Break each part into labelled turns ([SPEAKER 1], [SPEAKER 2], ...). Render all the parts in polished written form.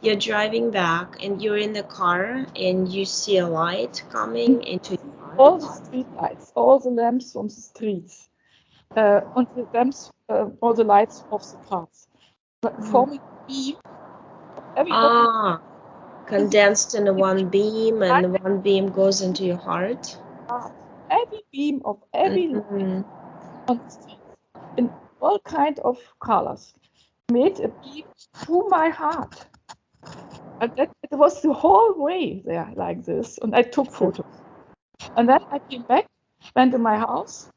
[SPEAKER 1] you're driving back and you're in the car and you see a light coming into your
[SPEAKER 2] All the
[SPEAKER 1] heart.
[SPEAKER 2] street lights, all the lamps from the streets, and the lamps, all the lights of the cars, forming a beam. Everybody,
[SPEAKER 1] Ah,
[SPEAKER 2] this is
[SPEAKER 1] condensed in one beam,
[SPEAKER 2] like
[SPEAKER 1] and one beam goes into your heart.
[SPEAKER 2] heart. Every beam of every light
[SPEAKER 1] Mm-hmm.
[SPEAKER 2] on the streets in all kind of colors made a beam through my heart. And that it was the whole way there like this. And I took photos. And then I came back, went to my house,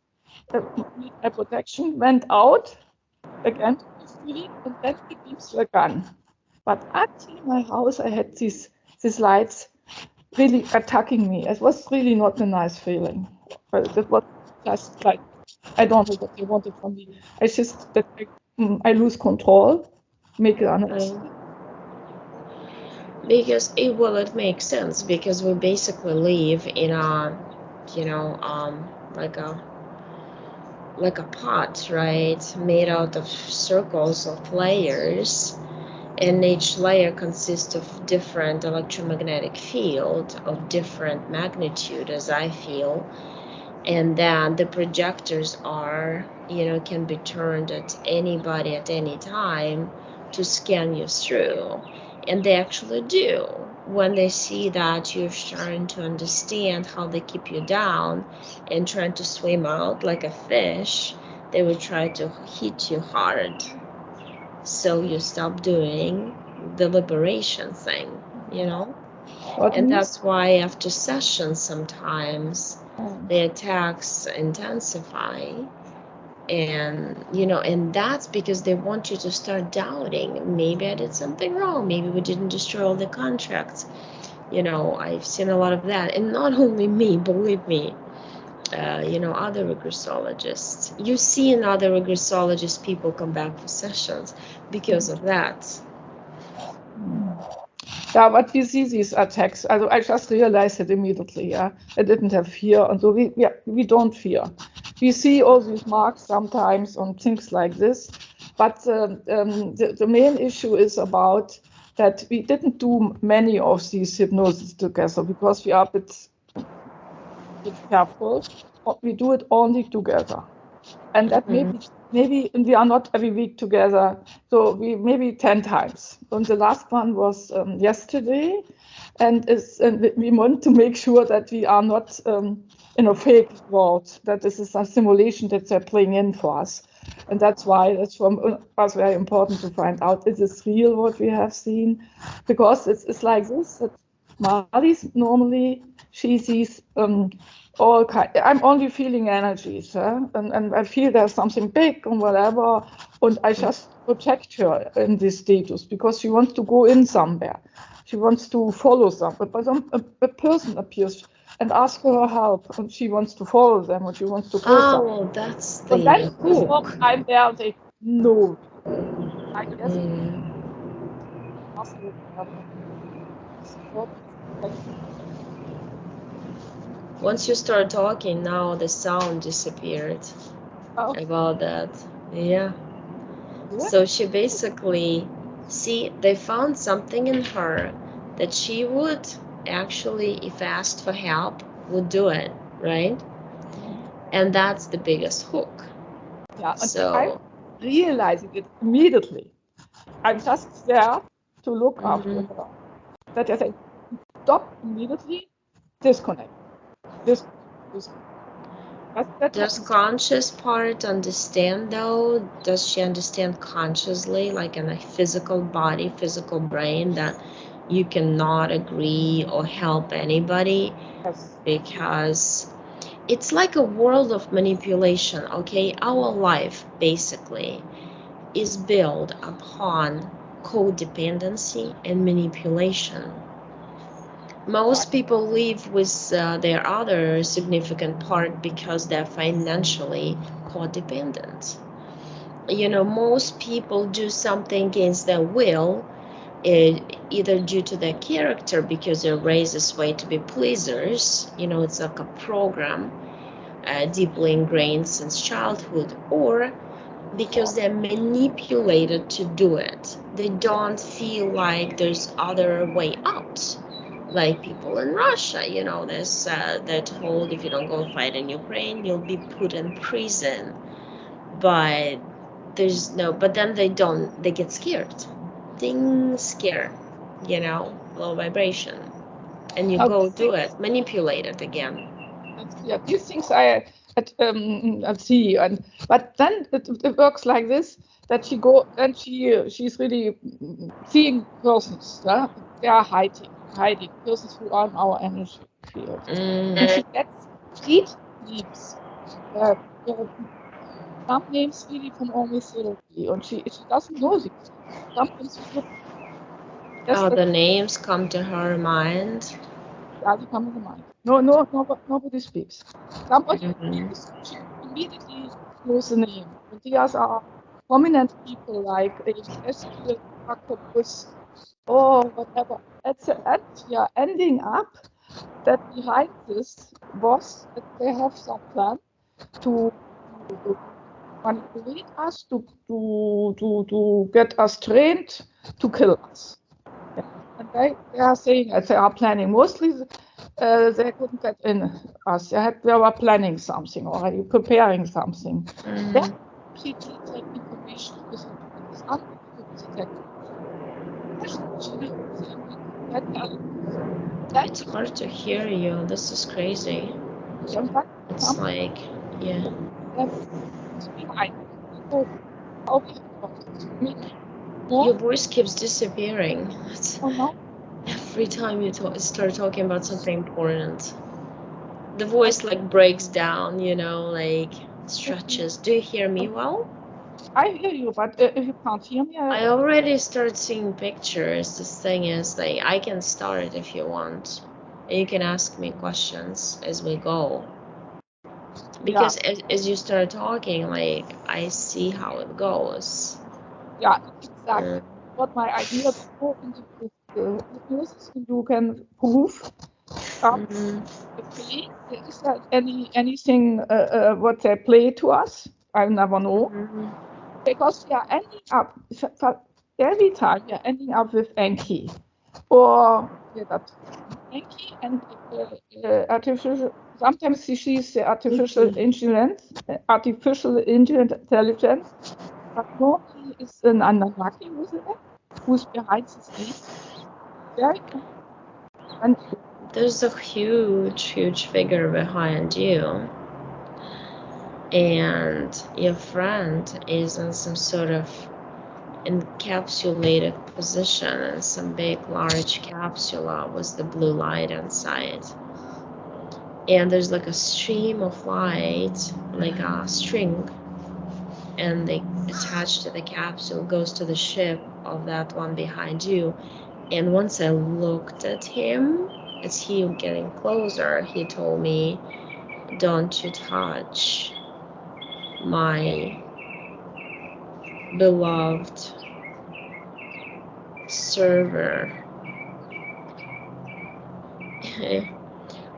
[SPEAKER 2] need my protection, went out again to the street, and then the beams were gone. But until my house, I had these lights really attacking me. It was really not a nice feeling. But it was just like, I don't know what they wanted from me. I just that I lose control, make it honest.
[SPEAKER 1] Because it makes sense because we basically live in a, you know, like a pot, right? Made out of circles of layers, and each layer consists of different electromagnetic field of different magnitude, as I feel. And then the projectors are, can be turned at anybody at any time to scan you through. And they actually do. When they see that you're starting to understand how they keep you down and trying to swim out like a fish, they will try to hit you hard so you stop doing the liberation thing, you know?
[SPEAKER 2] What
[SPEAKER 1] And
[SPEAKER 2] means?
[SPEAKER 1] that's why after sessions sometimes the attacks intensify, and that's because they want you to start doubting, maybe I did something wrong, maybe we didn't destroy all the contracts. I've seen a lot of that, and not only me, believe me. Other regressologists, you see in other regressologists, people come back for sessions because of that.
[SPEAKER 2] Yeah, but we see these attacks. Also I just realized it immediately. Yeah, I didn't have fear, and so we don't fear. We see all these marks sometimes on things like this, but the main issue is about that we didn't do many of these hypnosis together because we are a bit careful. We do it only together, and that maybe we are not every week together, so we maybe 10 times. And the last one was yesterday, and we want to make sure that we are not in a fake world, that this is a simulation that they're playing in for us. And that's why it's from us very important to find out, is this real what we have seen? Because it's like this, that Marlies normally, she sees all kind. I'm only feeling energies, and I feel there's something big and whatever, and I just protect her in this status because she wants to go in somewhere. She wants to follow something, but a person appears and asks for her help, and she wants to follow them, and she wants to go somewhere.
[SPEAKER 1] Oh, that's
[SPEAKER 2] And
[SPEAKER 1] the
[SPEAKER 2] then this moment
[SPEAKER 1] hook.
[SPEAKER 2] I'm there and say, no, I guess
[SPEAKER 1] Mm.
[SPEAKER 2] possible to have support and protection.
[SPEAKER 1] Once you start talking, now the sound disappeared
[SPEAKER 2] Oh,
[SPEAKER 1] about that. Yeah.
[SPEAKER 2] yeah.
[SPEAKER 1] So she basically, see, they found something in her that she would actually, if asked for help, would do it, right? And that's the biggest hook.
[SPEAKER 2] Yeah, and I'm
[SPEAKER 1] So,
[SPEAKER 2] realizing it immediately. I'm just there to look after
[SPEAKER 1] mhm.
[SPEAKER 2] her. That I say, stop immediately, disconnect, disconnect, disconnect. That
[SPEAKER 1] Does
[SPEAKER 2] happens.
[SPEAKER 1] conscious part understand though? Does she understand consciously, like in a physical body, physical brain, that you cannot agree or help anybody?
[SPEAKER 2] Yes.
[SPEAKER 1] Because it's like a world of manipulation, okay? Our life basically is built upon codependency and manipulation. Most people live with their other significant part because they're financially codependent. Most people do something against their will, either due to their character because they're raised this way to be pleasers. It's like a program deeply ingrained since childhood, or because they're manipulated to do it. They don't feel like there's other way out. Like people in Russia, you know, they're told if you don't go fight in Ukraine, you'll be put in prison. But but then they get scared. Things scare, you know, low vibration. And you go do it, manipulate it again.
[SPEAKER 2] Yeah, these things I see, but then it works like this, that she's really seeing persons, yeah? They are hiding persons who are in our energy field. And she gets street names, some names really from our mythology, and she doesn't know these. Sometimes we would
[SPEAKER 1] the names come to her mind.
[SPEAKER 2] Yeah, they come in the mind. Nobody speaks. Somebody speaks, she immediately knows the name. And these are prominent people like Ezekiel, Jacobus, or whatever. At the end, we are ending up that behind this was that they have some plan to manipulate us, to get us trained, to kill us. Yeah. And they are saying that they are planning. Mostly they couldn't get in us. They were planning something already, preparing something. Then she take information with this
[SPEAKER 1] It's hard to hear you. This is crazy. It's like, yeah. Your voice keeps disappearing. Every time you start talking about something important, the voice like breaks down, you know, like stretches. Do you hear me well?
[SPEAKER 2] I hear you, but if you can't hear me,
[SPEAKER 1] I already start seeing pictures. The thing is, like, I can start if you want. And you can ask me questions as we go. Because as you start talking, like, I see how it goes.
[SPEAKER 2] Yeah, exactly. What my idea before in the hypnosis, you can prove. Is there anything what they play to us? I never know. Because we are ending up every time we are ending up with Enki or Enki and artificial. Sometimes she's the artificial intelligence, but normally it's an Anunnaki who's behind this name. Very and
[SPEAKER 1] there's a huge figure behind you. And your friend is in some sort of encapsulated position in some big large capsule with the blue light inside, and there's like a stream of light, like a string, and they attach to the capsule, goes to the ship of that one behind you. And once I looked at him, as he getting closer, he told me, "Don't you touch my beloved server."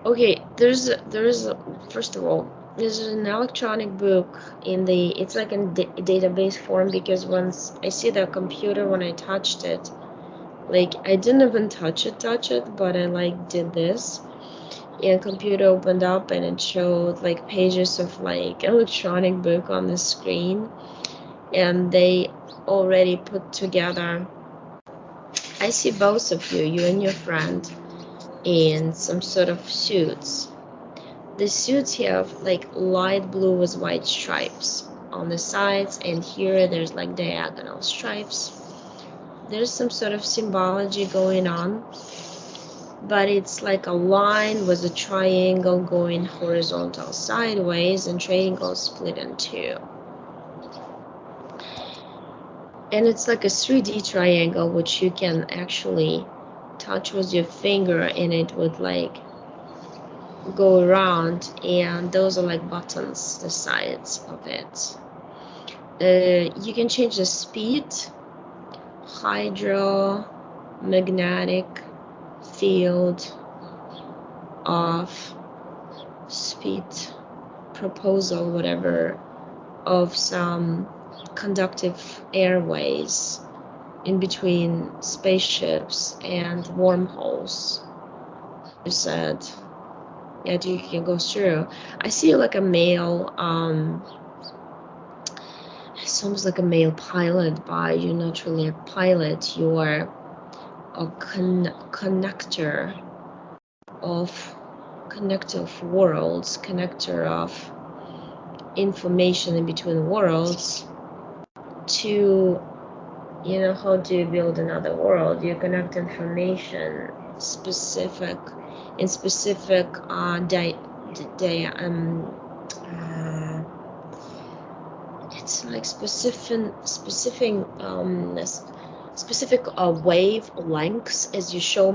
[SPEAKER 1] Okay, there's first of all, there's an electronic book it's like in database form, because once I see the computer, when I touched it, like I didn't even touch it, but I like did this, and computer opened up and it showed like pages of like electronic book on the screen, and they already put together. I see both of you and your friend, in some sort of suits. The suits have like light blue with white stripes on the sides, and here there's like diagonal stripes. There's some sort of symbology going on, but it's like a line with a triangle going horizontal sideways and triangle split in two. And it's like a 3D triangle, which you can actually touch with your finger, and it would like go around, and those are like buttons, the sides of it. You can change the speed, hydromagnetic field of speed proposal, whatever, of some conductive airways in between spaceships and wormholes. You said, yeah, you can go through. I see like a male, it's almost like a male pilot, but you're not really a pilot. You are a connector of worlds, connector of information in between worlds to, you know, how do you build another world? You connect information in specific it's like specific wavelengths. As you show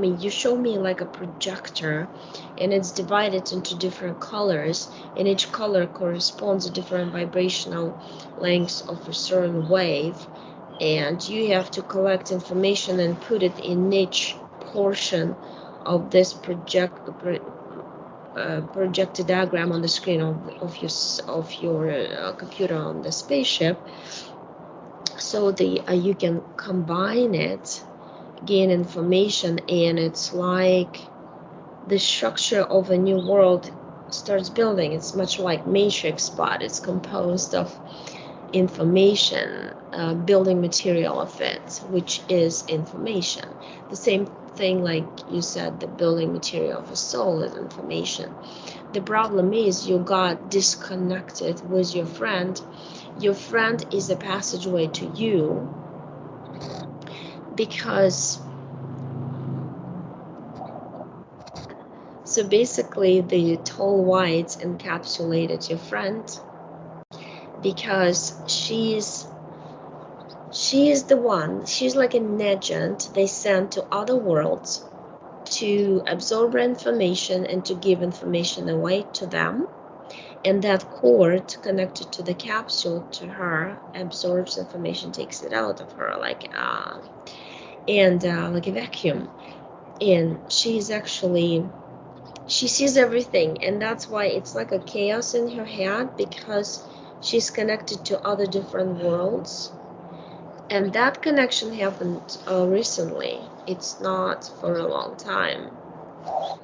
[SPEAKER 1] me like a projector, and it's divided into different colors, and each color corresponds to different vibrational lengths of a certain wave, and you have to collect information and put it in each portion of this projected diagram on the screen of your computer on the spaceship, so you can combine it, gain information, and it's like the structure of a new world starts building. It's much like Matrix, but it's composed of information, building material of it, which is information. The same thing, like you said, the building material of a soul is information. The problem is you got disconnected with your friend. Your friend is a passageway to you, because so basically the tall whites encapsulated your friend, because she's the one, she's like an agent they send to other worlds to absorb information and to give information away to them, and that cord connected to the capsule to her absorbs information, takes it out of her like a vacuum, and she sees everything, and that's why it's like a chaos in her head, because she's connected to other different worlds. And that connection happened recently. It's not for a long time.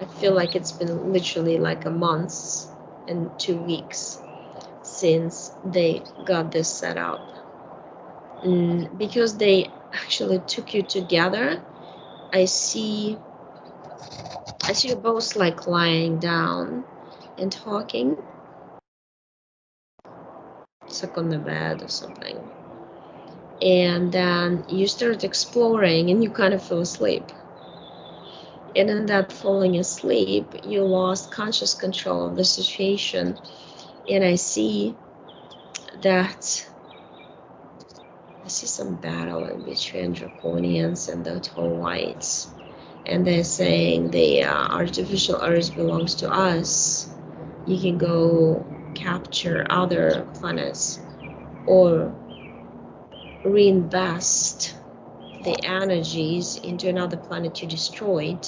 [SPEAKER 1] I feel like it's been literally like a month and 2 weeks since they got this set up. Because they actually took you together. I see you both like lying down and talking. It's like on the bed or something. And then you start exploring and you kind of fell asleep. And in that falling asleep, you lost conscious control of the situation. And I see some battle in between Draconians and the tall whites. And they're saying the artificial Earth belongs to us. You can go capture other planets or reinvest the energies into another planet you destroyed.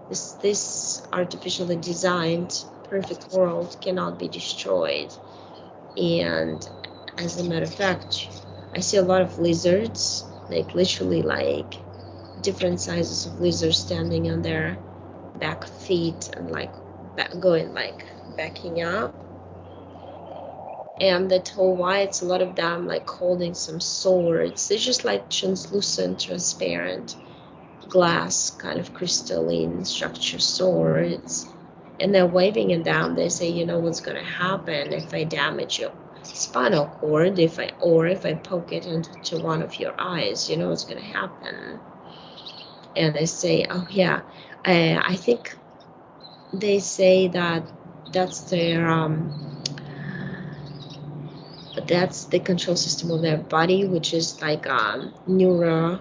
[SPEAKER 1] This artificially designed perfect world cannot be destroyed. And as a matter of fact, I see a lot of lizards, like literally like different sizes of lizards standing on their back feet and like backing up. And the tall whites, a lot of them like holding some swords. They're just like translucent, transparent glass, kind of crystalline structure swords. And they're waving it down. They say, you know what's gonna happen if I damage your spinal cord, if I poke it into one of your eyes, you know what's gonna happen. And they say, oh yeah, I think they say that's the control system of their body, which is like neural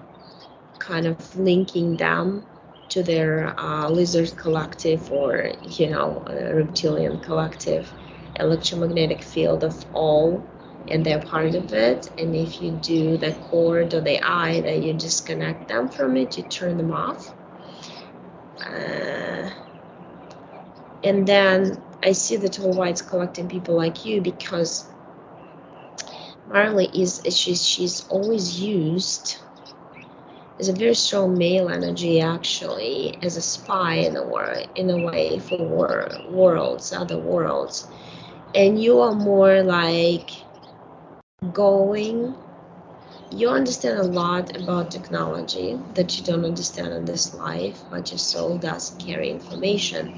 [SPEAKER 1] kind of linking them to their lizard collective, or reptilian collective electromagnetic field of all, and they're part of it. And if you do the cord or the eye, that you disconnect them from it, you turn them off. And then I see the tall whites collecting people like you, because Marley is she's always used as a very strong male energy, actually, as a spy in a way for worlds, other worlds, and you are more like going. You understand a lot about technology that you don't understand in this life, but your soul does carry information.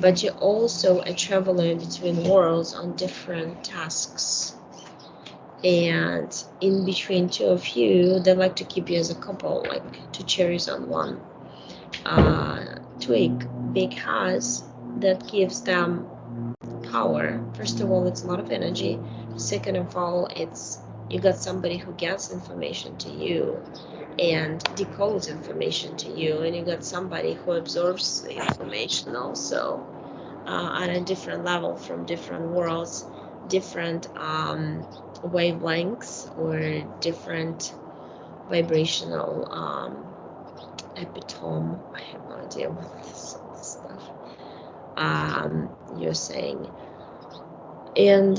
[SPEAKER 1] But you're also a traveler between worlds on different tasks. And in between two of you, they like to keep you as a couple, like two cherries on one twig, because that gives them power. First of all, it's a lot of energy. Second of all, it's you got somebody who gets information to you and decodes information to you, and you got somebody who absorbs the information also on a different level from different worlds, different wavelengths, or different vibrational epitome. I have no idea what this stuff you're saying. And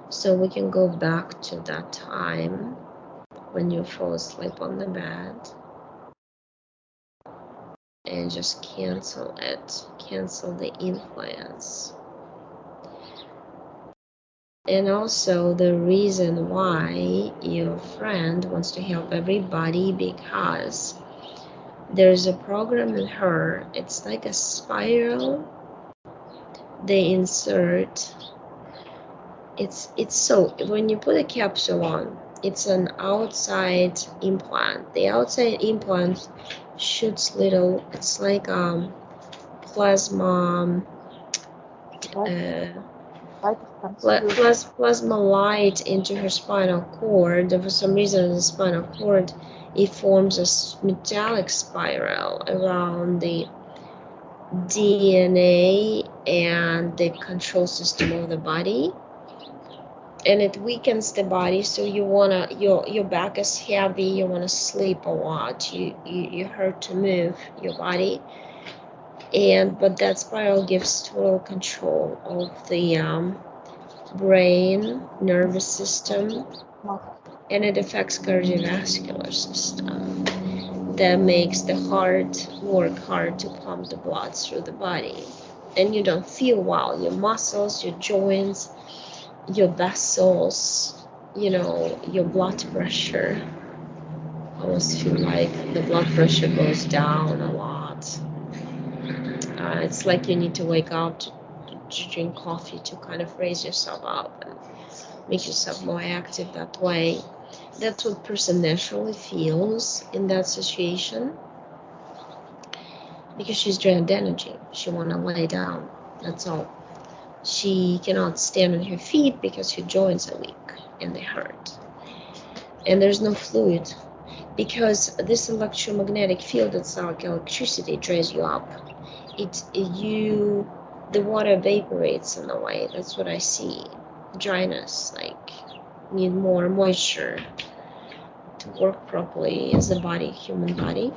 [SPEAKER 1] so we can go back to that time when you fall asleep on the bed and just cancel it, cancel the influence. And also the reason why your friend wants to help everybody, because there's a program in her. It's like a spiral they insert. It's so when you put a capsule on, it's an outside implant. The outside implant shoots little, it's like plasma plasma light into her spinal cord. For some reason, the spinal cord, it forms a metallic spiral around the DNA and the control system of the body, and it weakens the body. So you wanna your back is heavy, you wanna sleep a lot, you hurt to move your body, but that spiral gives total control of the brain, nervous system, and it affects cardiovascular system. That makes the heart work hard to pump the blood through the body, and you don't feel well. Your muscles, your joints, your vessels, your blood pressure. I almost feel like the blood pressure goes down a lot. It's like you need to wake up to drink coffee to kind of raise yourself up and make yourself more active that way. That's what person naturally feels in that situation, because she's drained energy. She want to lay down. That's all. She cannot stand on her feet because her joints are weak and they hurt. And there's no fluid, because this electromagnetic field, it's like electricity, drains you up. The water evaporates in a way. That's what I see. Dryness, like need more moisture to work properly as a body, human body.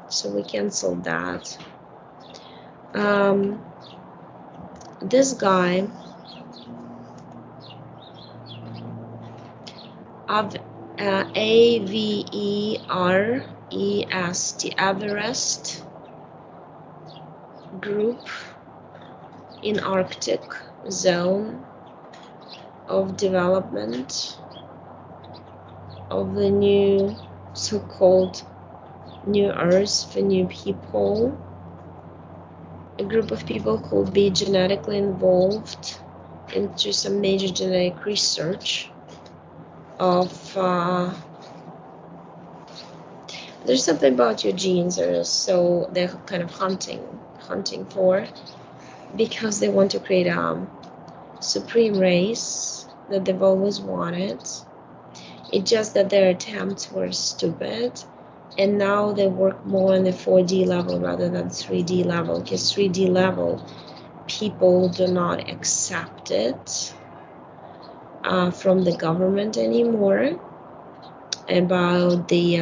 [SPEAKER 1] So we cancel that. This guy, Averest, Everest group in Arctic zone of development of the new so-called new earth for new people. A group of people who will be genetically involved into some major genetic research of there's something about your genes so they're kind of hunting for, because they want to create a supreme race that they've always wanted. It's just that their attempts were stupid, and now they work more on the 4D level rather than 3D level, because 3D level people do not accept it from the government anymore, about the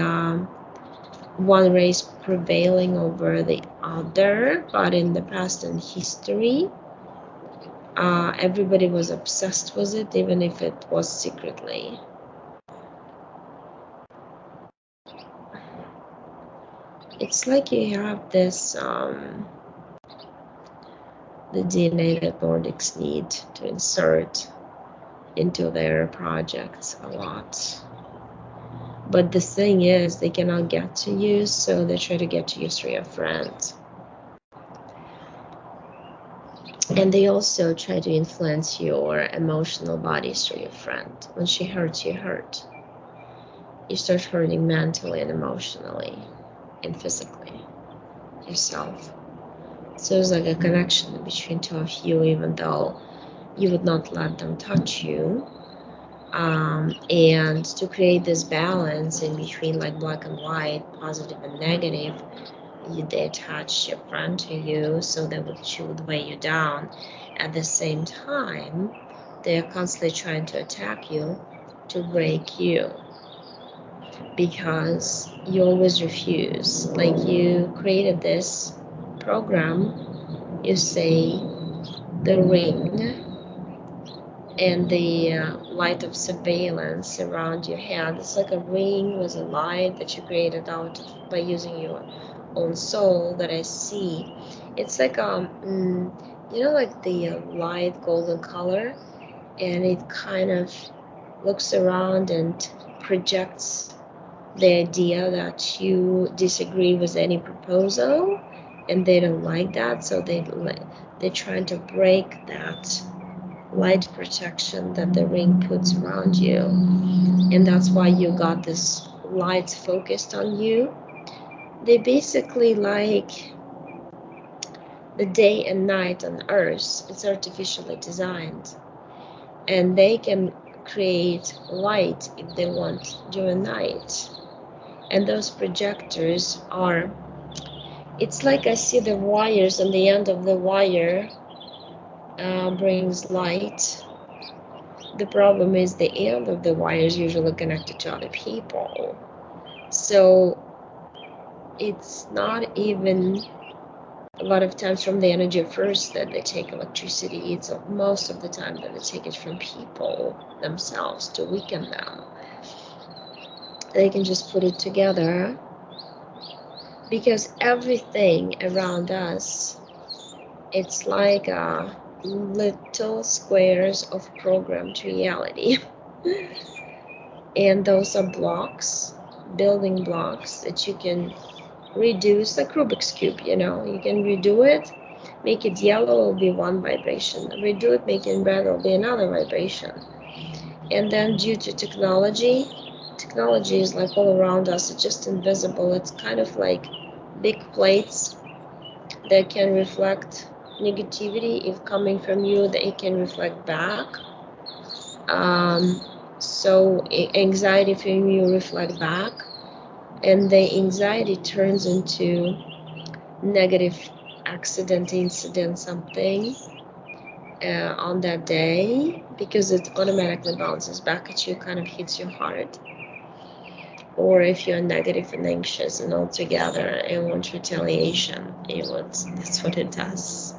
[SPEAKER 1] one race prevailing over the other. But in the past and history, Everybody was obsessed with it, even if it was secretly. It's like you have this, the DNA that Nordics need to insert into their projects a lot. But the thing is, they cannot get to you, so they try to get to you through your friends. And they also try to influence your emotional body through your friend. When she hurts, you hurt. You start hurting mentally and emotionally and physically yourself. So it's like a connection between two of you, even though you would not let them touch you. And to create this balance in between, like black and white, positive and negative, they attach your friend to you so that she would weigh you down. At the same time, they're constantly trying to attack you to break you, because you always refuse. Like, you created this program, you say the ring and the light of surveillance around your head. It's like a ring with a light that you created out by using your own soul that I see. It's like like the light golden color, and it kind of looks around and projects the idea that you disagree with any proposal, and they don't like that, so they're trying to break that light protection that the ring puts around you. And that's why you got this light focused on you. They basically like the day and night on Earth. It's artificially designed, and they can create light if they want during night. And those projectors are, it's like I see the wires, and the end of the wire brings light. The problem is the end of the wire is usually connected to other people. So it's not even a lot of times from the energy first that they take electricity. It's most of the time that they take it from people themselves to weaken them. They can just put it together, because everything around us, it's like little squares of programmed reality. And those are blocks, building blocks that you can reduce, like Rubik's Cube, you can redo it, make it yellow, it'll be one vibration. Redo it, make it red, it'll be another vibration. And then due to technology is like all around us, it's just invisible. It's kind of like big plates that can reflect negativity. If coming from you, they can reflect back. So anxiety from you reflect back, and the anxiety turns into negative accident, incident, something on that day, because it automatically bounces back at you, kind of hits your heart. Or if you're negative and anxious and all together and want retaliation, that's what it does.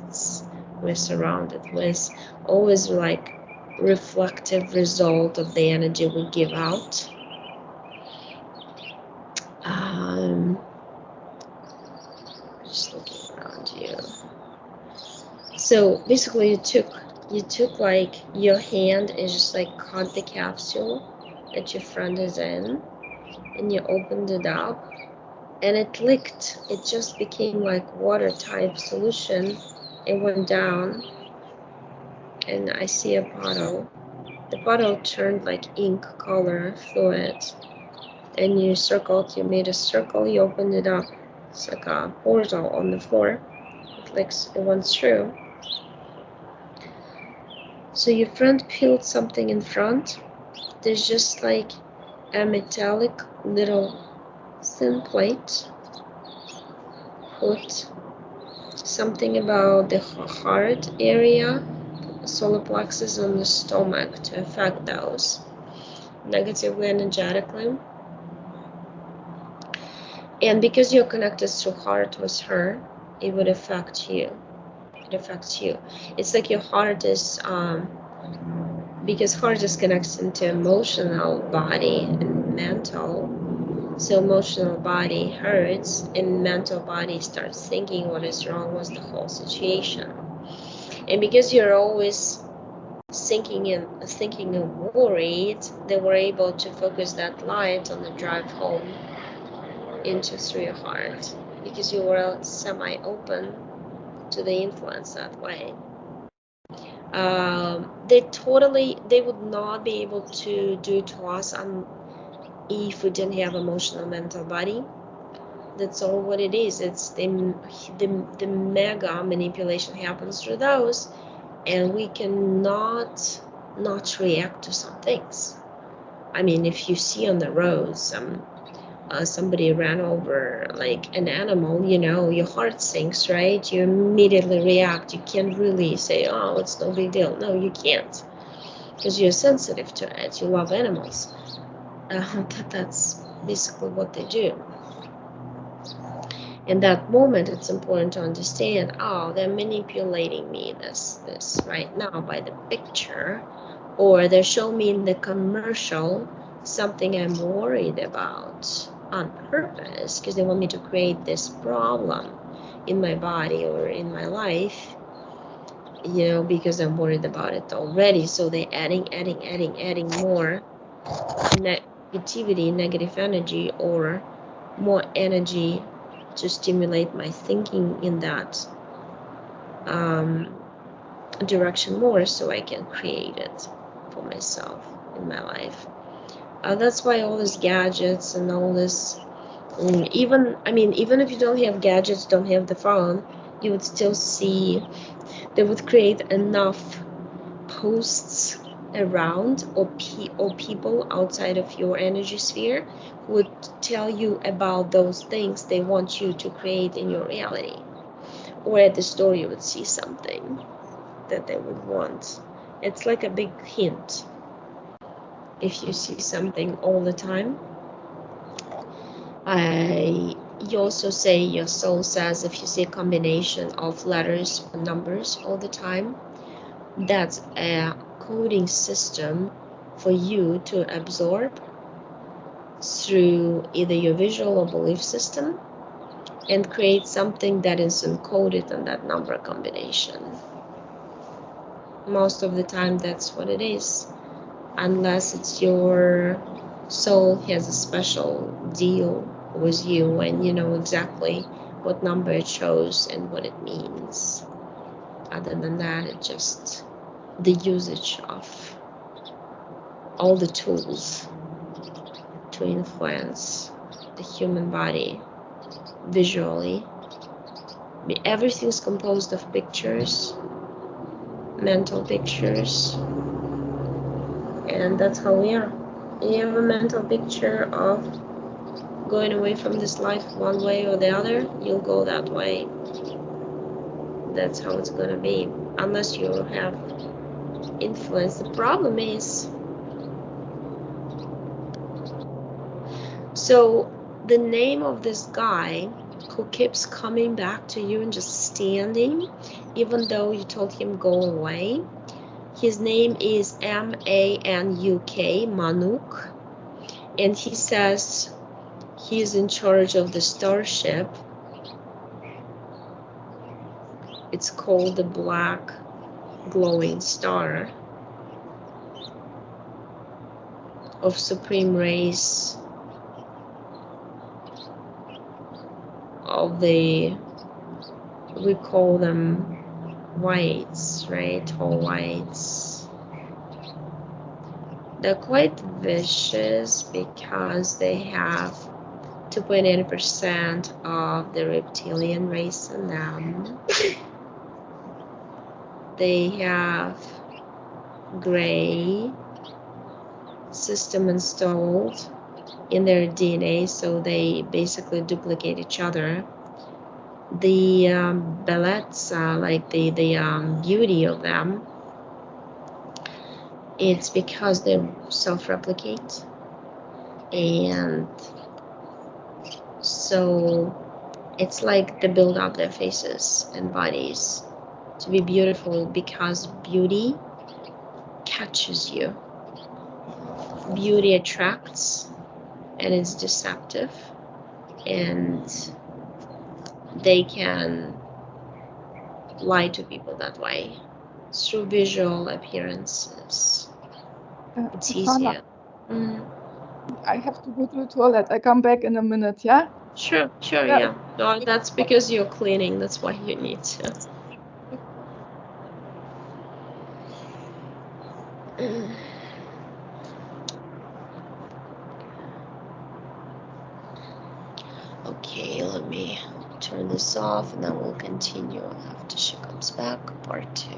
[SPEAKER 1] We're surrounded with always like reflective result of the energy we give out. Just looking around you. So basically, you took like your hand and just like caught the capsule that your friend is in, and you opened it up, and it licked. It just became like water type solution. It went down, and I see a puddle. The puddle turned like ink color fluid, and you made a circle, you opened it up. It's like a portal on the floor. It went through. So your friend peeled something in front. There's just like a metallic little thin plate. Put something about the heart area, solar plexus, and the stomach to affect those negatively, energetically. And because you're connected through heart with her, it would affect you. it affects you. It's like your heart is because heart just connects into emotional body and mental. So emotional body hurts and mental body starts thinking what is wrong with the whole situation. And because you're always thinking and worried, they were able to focus that light on the drive home into through your heart because you were semi-open to the influence that way. They would not be able to do it to us if we didn't have emotional mental body. That's all what it is. It's the mega manipulation happens through those, and we cannot not react to some things. I mean, if you see on the road somebody ran over like an animal, you know, your heart sinks, right? You immediately react. You can't really say, oh, it's no big deal. No, you can't, because you're sensitive to it. You love animals. That's basically what they do. In that moment, it's important to understand, oh, they're manipulating me this right now by the picture, or they're showing me in the commercial something I'm worried about on purpose because they want me to create this problem in my body or in my life, you know, because I'm worried about it already. So they're adding more negativity, negative energy, or more energy to stimulate my thinking in that direction more, so I can create it for myself in my life. That's why all these gadgets and all this, even if you don't have gadgets, don't have the phone, you would still see they would create enough posts around or people outside of your energy sphere who would tell you about those things they want you to create in your reality. Or at the store you would see something that they would want. It's like a big hint. If you see something all the time, you also say, your soul says, if you see a combination of letters or numbers all the time, that's a coding system for you to absorb through either your visual or belief system and create something that is encoded in that number combination. Most of the time that's what it is, unless it's your soul has a special deal with you and you know exactly what number it shows and what it means. Other than that, it's just the usage of all the tools to influence the human body visually. Everything's composed of pictures, mental pictures, and that's how we are. You have a mental picture of going away from this life one way or the other, you'll go that way. That's how it's going to be, unless you have influence. The problem is, so the name of this guy who keeps coming back to you and just standing, even though you told him go away, his name is M-A-N-U-K, Manuk, and he says he's in charge of the starship. It's called the Black Glowing Star of Supreme Race of the, we call them whites, right? Whole whites. They're quite vicious because they have 2.8% of the reptilian race in them. They have gray system installed in their DNA, so they basically duplicate each other. The bellets, like the beauty of them, it's because they self-replicate, and so it's like they build up their faces and bodies to be beautiful, because beauty catches you. Beauty attracts, and it's deceptive, and they can lie to people that way through visual appearances. It's
[SPEAKER 2] Susanna,
[SPEAKER 1] easier. Mm.
[SPEAKER 2] I have to go to the toilet. I come back in a minute, yeah?
[SPEAKER 1] Sure, yeah. No, that's because you're cleaning. That's why you need to. Okay, let me turn this off and then we'll continue after she comes back, part 2.